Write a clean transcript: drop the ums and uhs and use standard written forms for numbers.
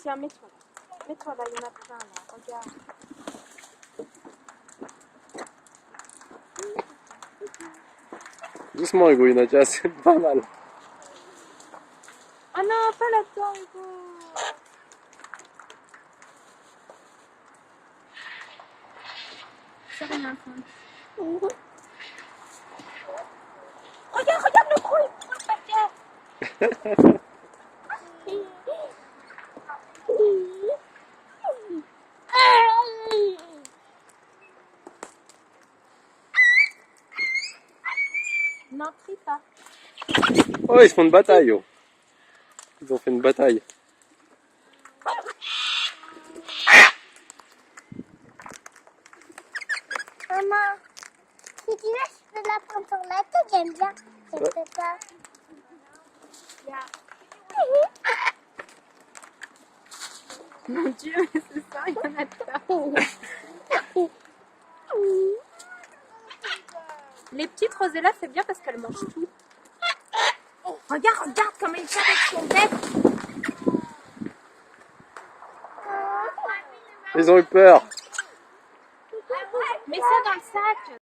Tiens, mets-toi là. Mets-toi là, il y en a plein là. Regarde. Doucement Hugo, il y en a déjà assez pas mal. Ah non, pas là-dedans, Hugo. C'est rien, ça. Regarde le gros, il prend le paquet. Non, crie pas. Oh, ils se font une bataille. Oh. Ils ont fait une bataille. Maman, si tu veux, je peux la prendre sur la tête, j'aime bien. Je peux pas. Mon Dieu, c'est ça, il y en a plein. Les petites Rosella, c'est bien parce qu'elles mangent tout. Regarde comme elle fait avec son bec. Ils ont eu peur.